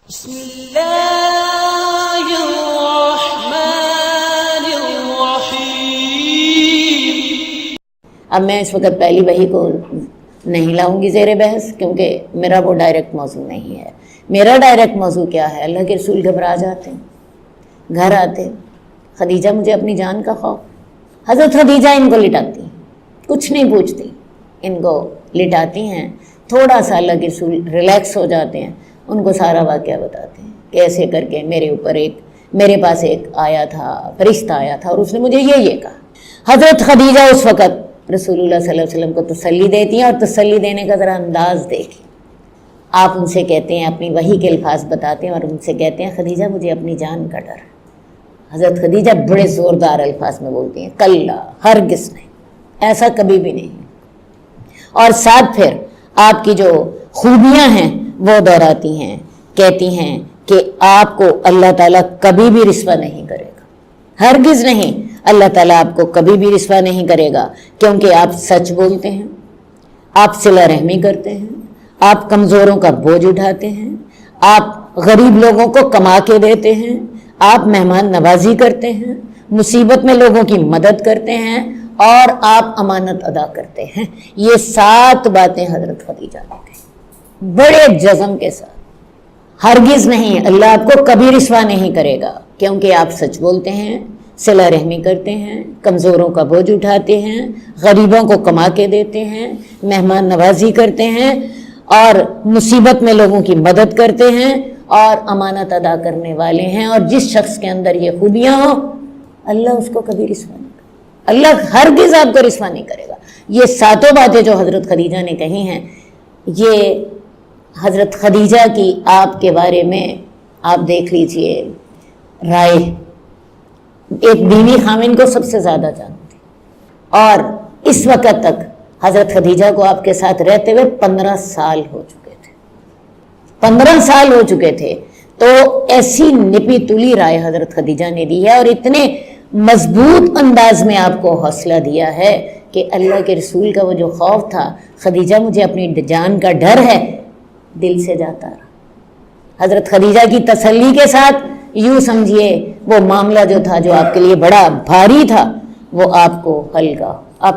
بسم اللہ الرحمن الرحیم۔ اب میں اس وقت پہلی وحی کو نہیں لاؤں گی زیر بحث، کیونکہ میرا وہ ڈائریکٹ موضوع نہیں ہے۔ میرا ڈائریکٹ موضوع کیا ہے؟ اللہ کے رسول گھبرا جاتے ہیں، گھر آتے، خدیجہ مجھے اپنی جان کا خوف۔ حضرت خدیجہ ان کو لٹاتی ہیں، کچھ نہیں پوچھتی، ان کو لٹاتی ہیں۔ تھوڑا سا اللہ کے رسول ریلیکس ہو جاتے ہیں، ان کو سارا واقعہ بتاتے ہیں کہ ایسے کر کے میرے پاس ایک آیا تھا، فرشتہ آیا تھا، اور اس نے مجھے یہ کہا۔ حضرت خدیجہ اس وقت رسول اللہ صلی اللہ علیہ وسلم کو تسلی دیتی ہیں، اور تسلی دینے کا ذرا انداز دیکھیں۔ آپ ان سے کہتے ہیں، اپنی وحی کے الفاظ بتاتے ہیں اور ان سے کہتے ہیں خدیجہ مجھے اپنی جان کا ڈر ہے۔ حضرت خدیجہ بڑے زوردار الفاظ میں بولتی ہیں، کلا، ہرگز نہیں، ایسا کبھی بھی نہیں۔ اور ساتھ پھر آپ کی جو خوبیاں ہیں وہ دہراتی ہیں، کہتی ہیں کہ آپ کو اللہ تعالیٰ کبھی بھی رسوا نہیں کرے گا، ہرگز نہیں، اللہ تعالیٰ آپ کو کبھی بھی رسوا نہیں کرے گا، کیونکہ آپ سچ بولتے ہیں، آپ صلہ رحمی کرتے ہیں، آپ کمزوروں کا بوجھ اٹھاتے ہیں، آپ غریب لوگوں کو کما کے دیتے ہیں، آپ مہمان نوازی کرتے ہیں، مصیبت میں لوگوں کی مدد کرتے ہیں، اور آپ امانت ادا کرتے ہیں۔ یہ 7 باتیں حضرت خدیجہ نے کہیں بڑے جزم کے ساتھ۔ ہرگز نہیں، اللہ آپ کو کبھی رسوا نہیں کرے گا، کیونکہ آپ سچ بولتے ہیں، صلہ رحمی کرتے ہیں، کمزوروں کا بوجھ اٹھاتے ہیں، غریبوں کو کما کے دیتے ہیں، مہمان نوازی کرتے ہیں، اور مصیبت میں لوگوں کی مدد کرتے ہیں، اور امانت ادا کرنے والے ہیں۔ اور جس شخص کے اندر یہ خوبیاں ہوں، اللہ اس کو کبھی رسوا نہیں کرے گا، اللہ ہرگز آپ کو رسوا نہیں کرے گا۔ یہ 7 باتیں جو حضرت خدیجہ نے کہی ہیں، یہ حضرت خدیجہ کی آپ کے بارے میں آپ دیکھ لیجئے رائے۔ ایک بیوی خامن کو سب سے زیادہ جانتی، اور اس وقت تک حضرت خدیجہ کو آپ کے ساتھ رہتے ہوئے 15 سال ہو چکے تھے، 15 سال ہو چکے تھے۔ تو ایسی نپی تلی رائے حضرت خدیجہ نے دی ہے، اور اتنے مضبوط انداز میں آپ کو حوصلہ دیا ہے کہ اللہ کے رسول کا وہ جو خوف تھا، خدیجہ مجھے اپنی جان کا ڈر ہے، دل سے جاتا رہا۔ حضرت خدیجہ کی تسلی کے ساتھ یوں سمجھیے وہ معاملہ جو تھا، جو آپ کے لیے بڑا بھاری تھا، وہ آپ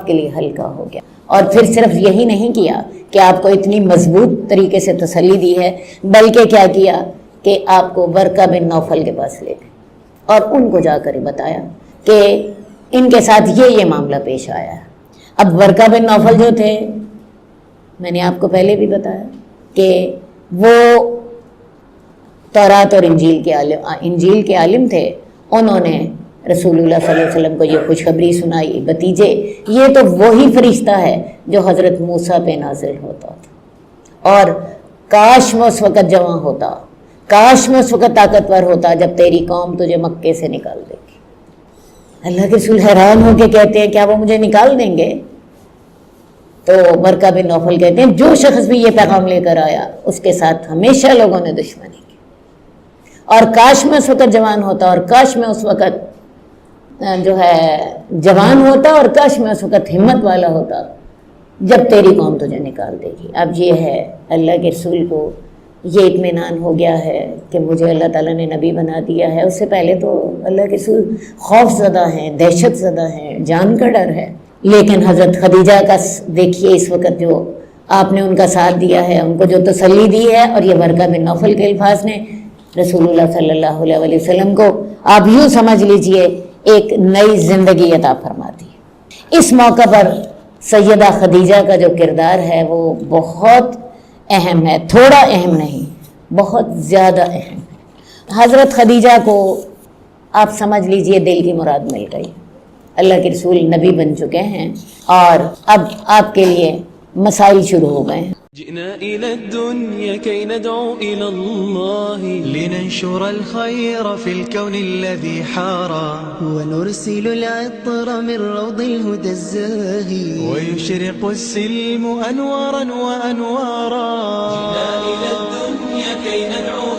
کے لیے ہلکا ہو گیا۔ اور پھر صرف یہی نہیں کیا کہ آپ کو اتنی مضبوط طریقے سے تسلی دی ہے، بلکہ کیا کیا کہ آپ کو ورقہ بن نوفل کے پاس لے گئے اور ان کو جا کر بتایا کہ ان کے ساتھ یہ معاملہ پیش آیا ہے۔ اب ورقہ بن نوفل جو تھے، میں نے آپ کو پہلے بھی بتایا کہ وہ تورات اور انجیل کے عالم تھے۔ انہوں نے رسول اللہ صلی اللہ علیہ وسلم کو یہ خوشخبری سنائی، بتیجے یہ تو وہی فرشتہ ہے جو حضرت موسیٰ پہ نازل ہوتا تھا، اور کاش میں اس وقت جوان ہوتا، کاش میں اس وقت طاقتور ہوتا جب تیری قوم تجھے مکے سے نکال دے گی۔ اللہ کے رسول حیران ہو کے کہتے ہیں کیا وہ مجھے نکال دیں گے؟ تو ورقہ بن نوفل کہتے ہیں جو شخص بھی یہ پیغام لے کر آیا اس کے ساتھ ہمیشہ لوگوں نے دشمنی کی، اور کاش میں اس وقت جوان ہوتا، اور کاش میں اس وقت جو ہے جوان ہوتا، اور کاش میں اس وقت ہمت والا ہوتا جب تیری قوم تجھے نکال دے گی۔ اب یہ ہے اللہ کے رسول کو یہ اطمینان ہو گیا ہے کہ مجھے اللہ تعالیٰ نے نبی بنا دیا ہے۔ اس سے پہلے تو اللہ کے رسول خوف زدہ ہیں، دہشت زدہ ہیں، جان کا ڈر ہے۔ لیکن حضرت خدیجہ کا دیکھیے اس وقت جو آپ نے ان کا ساتھ دیا ہے، ان کو جو تسلی دی ہے، اور یہ ورقہ بن نوفل کے الفاظ نے رسول اللہ صلی اللہ علیہ وسلم کو آپ یوں سمجھ لیجئے ایک نئی زندگی عطا فرماتی ہے۔ اس موقع پر سیدہ خدیجہ کا جو کردار ہے وہ بہت اہم ہے، تھوڑا اہم نہیں، بہت زیادہ اہم ہے۔ حضرت خدیجہ کو آپ سمجھ لیجئے دل کی مراد مل گئی، اللہ کے رسول نبی بن چکے ہیں، اور اب آپ کے لیے مسائل شروع ہو گئے ہیں۔ جئنا إلى الدنيا كي ندعو إلى الله لننشر الخير في الكون الذي حارى ونرسل العطر من روض الهدى الزاهي ويشرق السلم أنوارا وأنوارا. جئنا إلى الدنيا كي ندعو